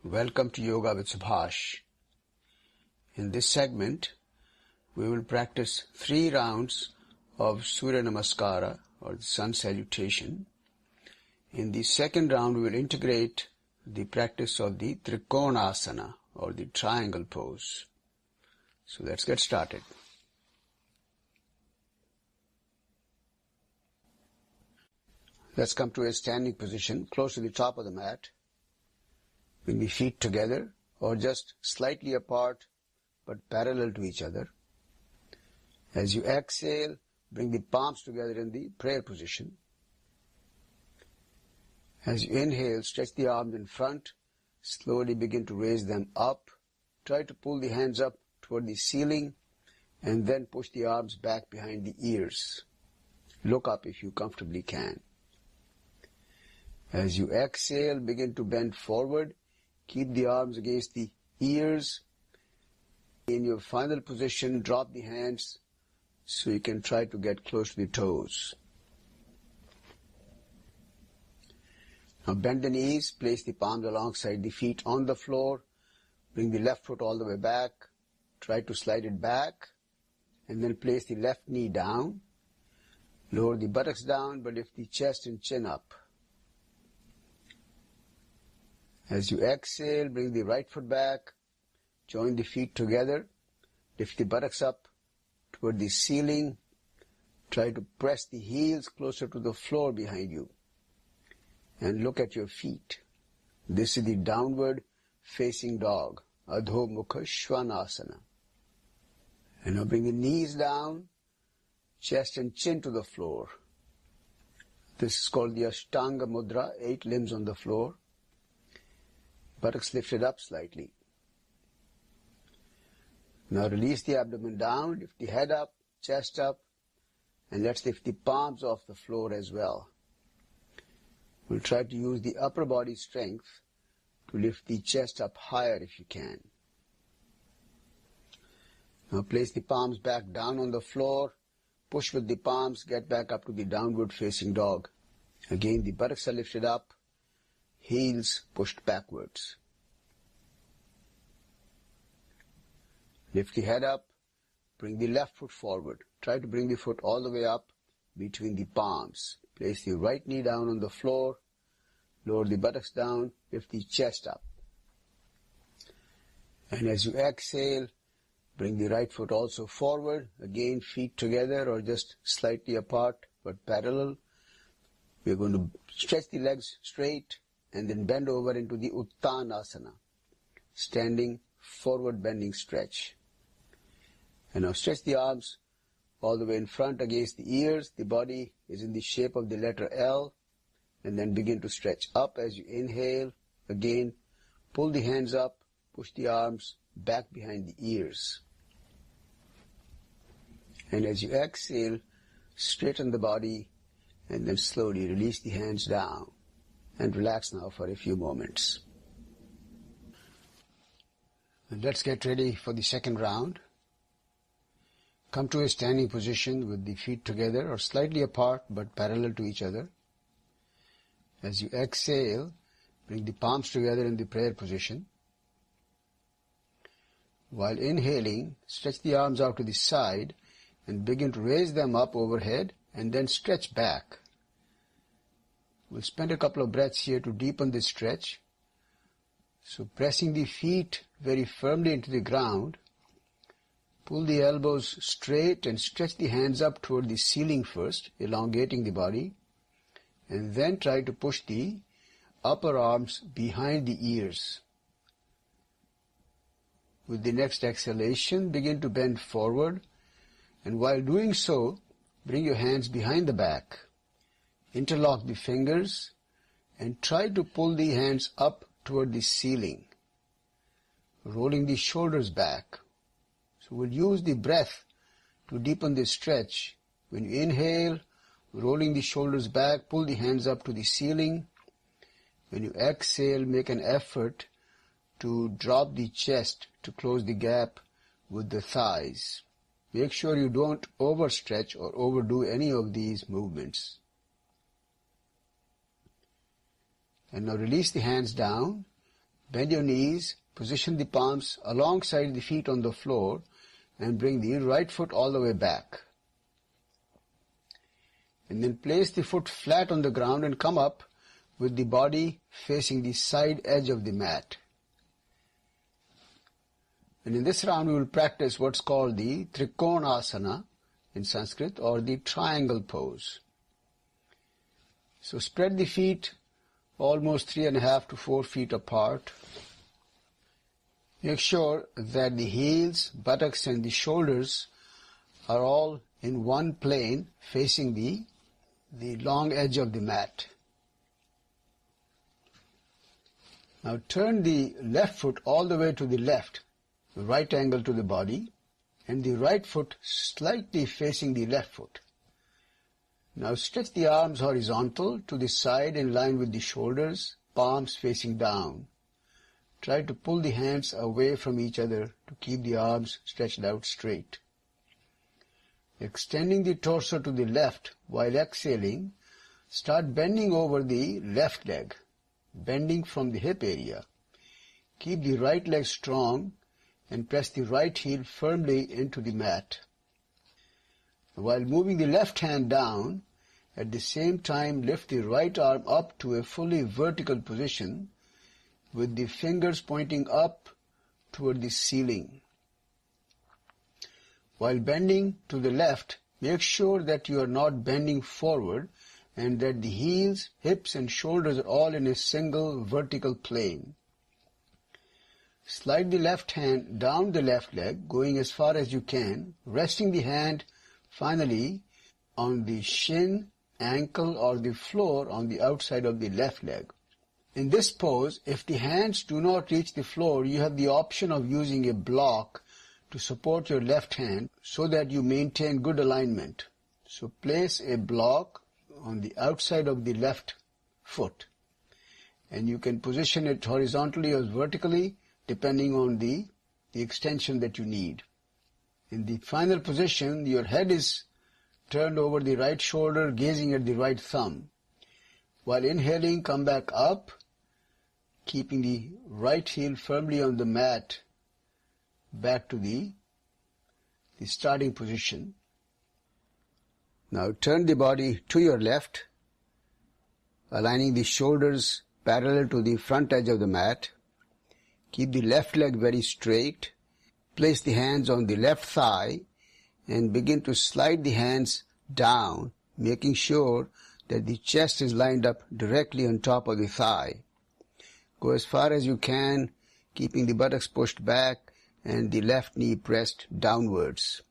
Welcome to Yoga with Subhash. In this segment, we will practice 3 rounds of Surya Namaskar or the sun salutation. In the second round, we will integrate the practice of the Trikonasana or the triangle pose. So let's get started. Let's come to a standing position close to the top of the mat. Bring the feet together or just slightly apart but parallel to each other. As you exhale, bring the palms together in the prayer position. As you inhale, stretch the arms in front. Slowly begin to raise them up. Try to pull the hands up toward the ceiling and then push the arms back behind the ears. Look up if you comfortably can. As you exhale, begin to bend forward. Keep the arms against the ears. In your final position, drop the hands so you can try to get close to the toes. Now bend the knees, place the palms alongside the feet on the floor. Bring the left foot all the way back. Try to slide it back and then place the left knee down. Lower the buttocks down but lift the chest and chin up. As you exhale, bring the right foot back, join the feet together, lift the buttocks up toward the ceiling, try to press the heels closer to the floor behind you, and look at your feet. This is the downward facing dog, Adho Mukha Svanasana. And now bring the knees down, chest and chin to the floor. This is called the Ashtanga Mudra, 8 limbs on the floor. Buttocks lifted up slightly. Now release the abdomen down, lift the head up, chest up, and let's lift the palms off the floor as well. We'll try to use the upper body strength to lift the chest up higher if you can. Now place the palms back down on the floor, push with the palms, get back up to the downward facing dog. Again, the buttocks are lifted up, heels pushed backwards. Lift the head up, bring the left foot forward. Try to bring the foot all the way up between the palms. Place the right knee down on the floor, lower the buttocks down, lift the chest up. And as you exhale, bring the right foot also forward. Again, feet together or just slightly apart but parallel. We're going to stretch the legs straight and then bend over into the Uttanasana, standing forward bending stretch. And now stretch the arms all the way in front against the ears. The body is in the shape of the letter L. And then begin to stretch up as you inhale. Again, pull the hands up, push the arms back behind the ears. And as you exhale, straighten the body and then slowly release the hands down. And relax now for a few moments. And let's get ready for the second round. Come to a standing position with the feet together or slightly apart but parallel to each other. As you exhale, bring the palms together in the prayer position. While inhaling, stretch the arms out to the side and begin to raise them up overhead and then stretch back. We'll spend a couple of breaths here to deepen this stretch. So pressing the feet very firmly into the ground, pull the elbows straight and stretch the hands up toward the ceiling first, elongating the body, and then try to push the upper arms behind the ears. With the next exhalation, begin to bend forward, and while doing so, bring your hands behind the back. Interlock the fingers and try to pull the hands up toward the ceiling, rolling the shoulders back. So we'll use the breath to deepen this stretch. When you inhale, rolling the shoulders back, pull the hands up to the ceiling. When you exhale, make an effort to drop the chest to close the gap with the thighs. Make sure you don't overstretch or overdo any of these movements. And now release the hands down. Bend your knees, position the palms alongside the feet on the floor, and bring the right foot all the way back. And then place the foot flat on the ground and come up with the body facing the side edge of the mat. And in this round we will practice what's called the Trikonasana in Sanskrit, or the triangle pose. So spread the feet almost 3.5 to 4 feet apart. Make sure that the heels, buttocks and the shoulders are all in one plane facing the long edge of the mat. Now turn the left foot all the way to the left, right angle to the body, and the right foot slightly facing the left foot. Now stretch the arms horizontal to the side in line with the shoulders, palms facing down. Try to pull the hands away from each other to keep the arms stretched out straight. Extending the torso to the left while exhaling, start bending over the left leg, bending from the hip area. Keep the right leg strong and press the right heel firmly into the mat. While moving the left hand down, at the same time lift the right arm up to a fully vertical position with the fingers pointing up toward the ceiling. While bending to the left, make sure that you are not bending forward and that the heels, hips and shoulders are all in a single vertical plane. Slide the left hand down the left leg, going as far as you can, resting the hand finally on the shin, ankle or the floor on the outside of the left leg. In this pose, if the hands do not reach the floor, you have the option of using a block to support your left hand so that you maintain good alignment. So place a block on the outside of the left foot, and you can position it horizontally or vertically depending on the extension that you need. In the final position, your head is turned over the right shoulder, gazing at the right thumb. While inhaling, come back up, keeping the right heel firmly on the mat, back to the starting position. Now turn the body to your left, aligning the shoulders parallel to the front edge of the mat. Keep the left leg very straight. Place the hands on the left thigh and begin to slide the hands down, making sure that the chest is lined up directly on top of the thigh. Go as far as you can, keeping the buttocks pushed back and the left knee pressed downwards.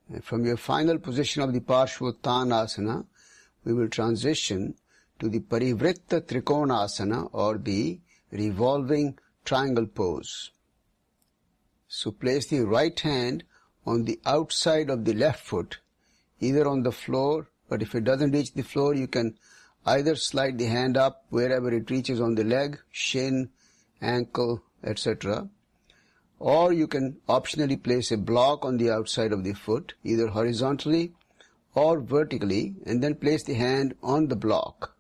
And from your final position of the Parshvottanasana, we will transition to the Parivritta Trikonasana, or the revolving triangle pose. So place the right hand on the outside of the left foot, either on the floor, but if it doesn't reach the floor, you can either slide the hand up wherever it reaches on the leg, shin, ankle, etc. Or you can optionally place a block on the outside of the foot, either horizontally or vertically, and then place the hand on the block.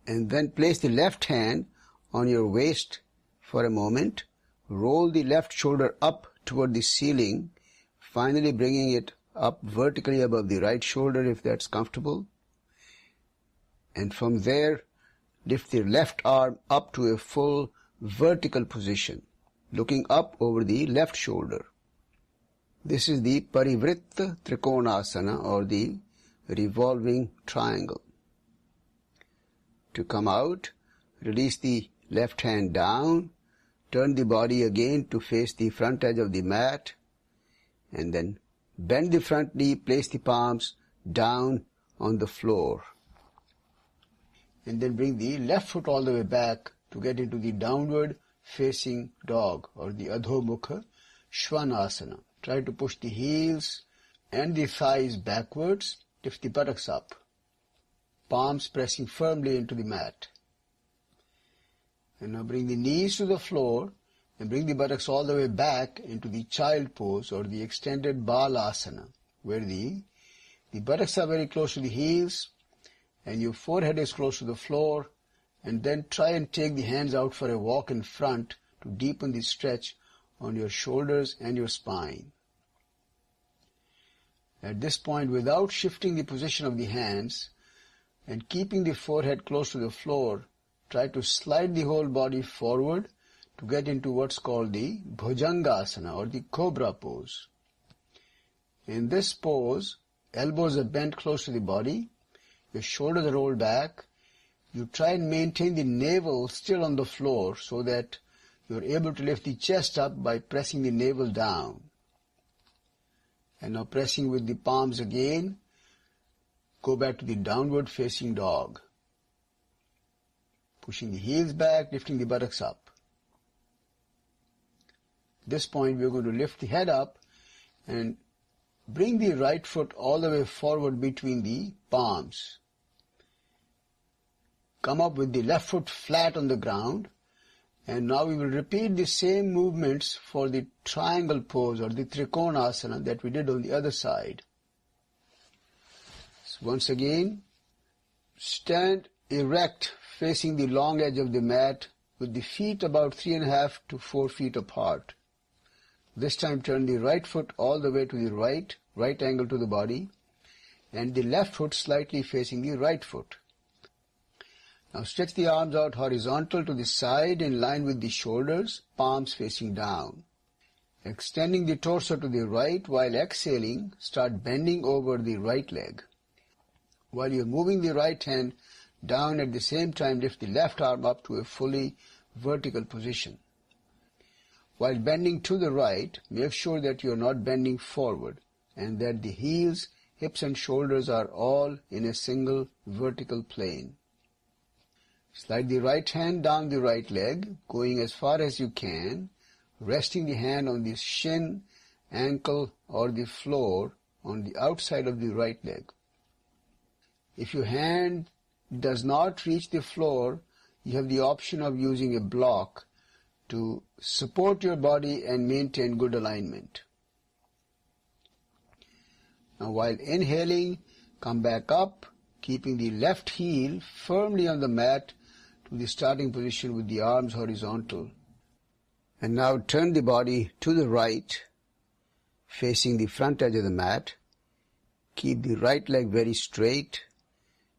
And then place the left hand on your waist for a moment. Roll the left shoulder up toward the ceiling, finally bringing it up vertically above the right shoulder if that's comfortable. And from there, lift the left arm up to a full vertical position, looking up over the left shoulder. This is the Parivritta Trikonasana, or the revolving triangle. To come out, release the left hand down, turn the body again to face the front edge of the mat, and then bend the front knee, place the palms down on the floor. And then bring the left foot all the way back to get into the downward facing dog, or the Adho Mukha Svanasana. Try to push the heels and the thighs backwards, lift the buttocks up, palms pressing firmly into the mat. And now bring the knees to the floor and bring the buttocks all the way back into the child pose, or the extended Balasana, where the buttocks are very close to the heels and your forehead is close to the floor, and then try and take the hands out for a walk in front to deepen the stretch on your shoulders and your spine. At this point, without shifting the position of the hands and keeping the forehead close to the floor, try to slide the whole body forward to get into what's called the Bhujangasana or the Cobra pose. In this pose, elbows are bent close to the body, your shoulders are rolled back. You try and maintain the navel still on the floor so that you're able to lift the chest up by pressing the navel down. And now pressing with the palms again, go back to the downward facing dog. Pushing the heels back, lifting the buttocks up. At this point, we're going to lift the head up and bring the right foot all the way forward between the palms. Come up with the left foot flat on the ground, and now we will repeat the same movements for the triangle pose or the Trikonasana that we did on the other side. So once again, stand erect facing the long edge of the mat with the feet about 3.5 to 4 feet apart. This time turn the right foot all the way to the right angle to the body, and the left foot slightly facing the right foot. Now stretch the arms out horizontal to the side in line with the shoulders, palms facing down. Extending the torso to the right while exhaling, start bending over the right leg. While you're moving the right hand down, at the same time lift the left arm up to a fully vertical position. While bending to the right, make sure that you're not bending forward and that the heels, hips and shoulders are all in a single vertical plane. Slide the right hand down the right leg, going as far as you can, resting the hand on the shin, ankle or the floor on the outside of the right leg. If your hand does not reach the floor, you have the option of using a block to support your body and maintain good alignment. Now while inhaling, come back up, keeping the left heel firmly on the mat to the starting position with the arms horizontal. And now turn the body to the right, facing the front edge of the mat. Keep the right leg very straight.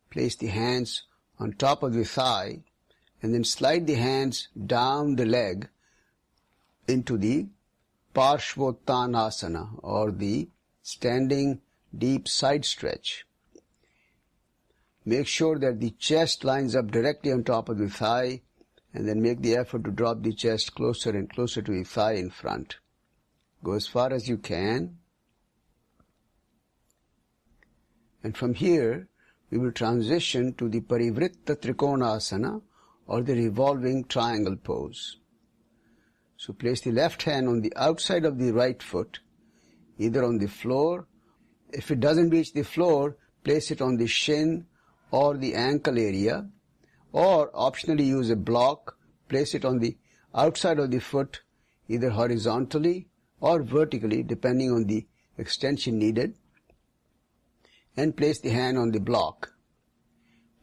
Place the hands on top of the thigh, and then slide the hands down the leg into the Parshvottanasana or the standing deep side stretch. Make sure that the chest lines up directly on top of the thigh, and then make the effort to drop the chest closer and closer to the thigh in front. Go as far as you can. And from here, we will transition to the Parivritta Trikonasana or the revolving triangle pose. So place the left hand on the outside of the right foot, either on the floor. If it doesn't reach the floor, place it on the shin or the ankle area, or optionally use a block, place it on the outside of the foot, either horizontally or vertically, depending on the extension needed, and place the hand on the block.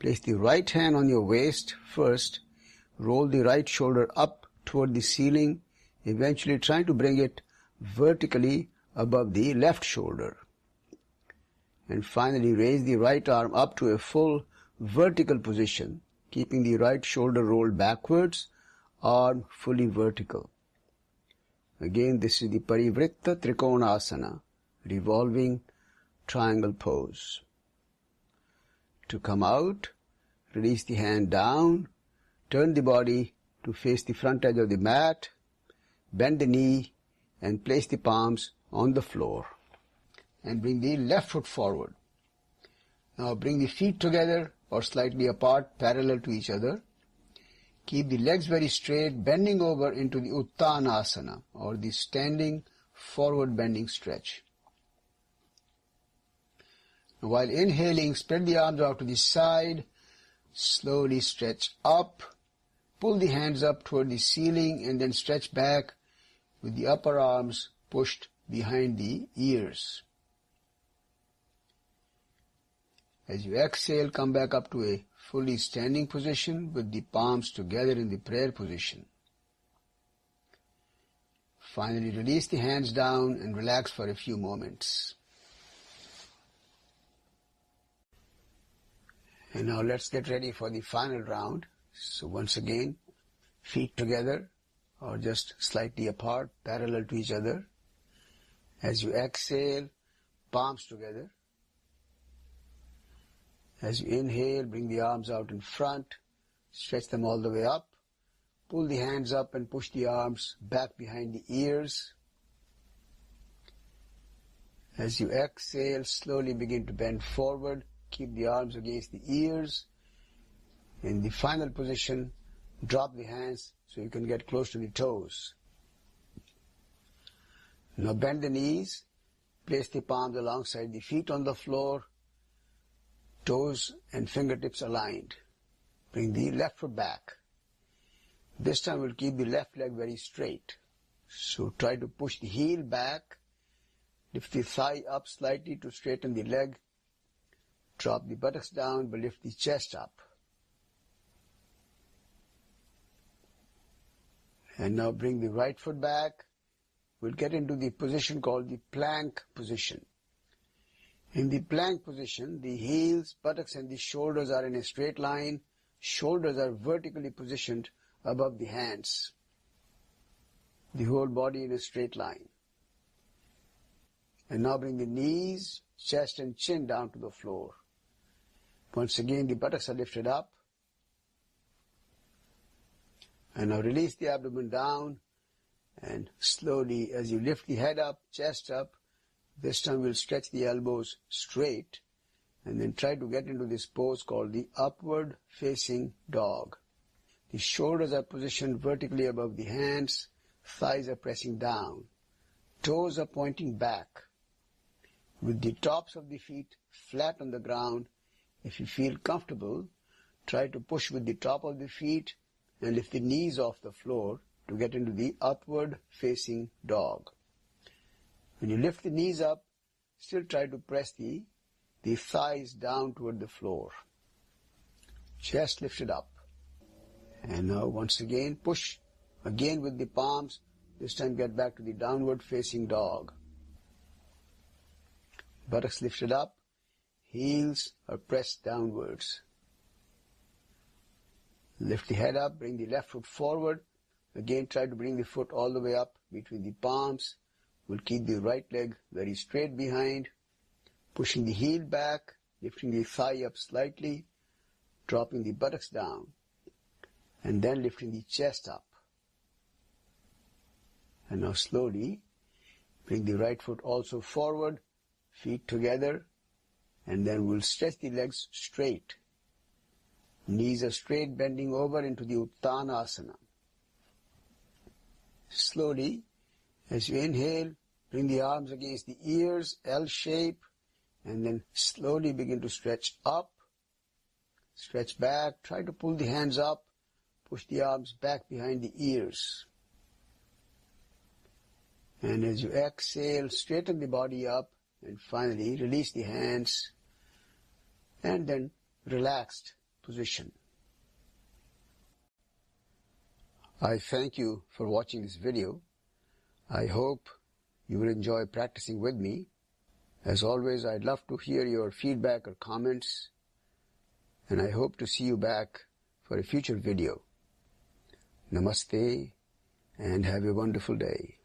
Place the right hand on your waist first, roll the right shoulder up toward the ceiling, eventually trying to bring it vertically above the left shoulder. And finally raise the right arm up to a full vertical position, keeping the right shoulder rolled backwards, arm fully vertical. Again, this is the Parivritta Trikonasana, revolving triangle pose. To come out, release the hand down, turn the body to face the front edge of the mat, bend the knee and place the palms on the floor. And bring the left foot forward. Now bring the feet together or slightly apart, parallel to each other. Keep the legs very straight, bending over into the Uttanasana or the standing forward bending stretch. Now while inhaling, spread the arms out to the side, slowly stretch up, pull the hands up toward the ceiling and then stretch back with the upper arms pushed behind the ears. As you exhale, come back up to a fully standing position with the palms together in the prayer position. Finally, release the hands down and relax for a few moments. And now let's get ready for the final round. So once again, feet together or just slightly apart, parallel to each other. As you exhale, palms together. As you inhale, bring the arms out in front, stretch them all the way up. Pull the hands up and push the arms back behind the ears. As you exhale, slowly begin to bend forward. Keep the arms against the ears. In the final position, drop the hands so you can get close to the toes. Now bend the knees. Place the palms alongside the feet on the floor. Toes and fingertips aligned. Bring the left foot back. This time we'll keep the left leg very straight. So try to push the heel back. Lift the thigh up slightly to straighten the leg. Drop the buttocks down but lift the chest up. And now bring the right foot back. We'll get into the position called the plank position. In the plank position, the heels, buttocks and the shoulders are in a straight line. Shoulders are vertically positioned above the hands. The whole body in a straight line. And now bring the knees, chest and chin down to the floor. Once again, the buttocks are lifted up. And now release the abdomen down. And slowly, as you lift the head up, chest up, this time we'll stretch the elbows straight and then try to get into this pose called the upward facing dog. The shoulders are positioned vertically above the hands, thighs are pressing down, toes are pointing back. With the tops of the feet flat on the ground, if you feel comfortable, try to push with the top of the feet and lift the knees off the floor to get into the upward facing dog. When you lift the knees up, still try to press the thighs down toward the floor. Chest lifted up. And now once again, push again with the palms. This time get back to the downward facing dog. Buttocks lifted up. Heels are pressed downwards. Lift the head up, bring the left foot forward. Again try to bring the foot all the way up between the palms. We'll keep the right leg very straight behind, pushing the heel back, lifting the thigh up slightly, dropping the buttocks down, and then lifting the chest up. And now slowly bring the right foot also forward, feet together, and then we'll stretch the legs straight. Knees are straight, bending over into the Uttanasana. Slowly, as you inhale, bring the arms against the ears, L shape, and then slowly begin to stretch up, stretch back, try to pull the hands up, push the arms back behind the ears. And as you exhale, straighten the body up, and finally release the hands, and then relaxed position. I thank you for watching this video. I hope you will enjoy practicing with me. As always, I'd love to hear your feedback or comments, and I hope to see you back for a future video. Namaste, and have a wonderful day.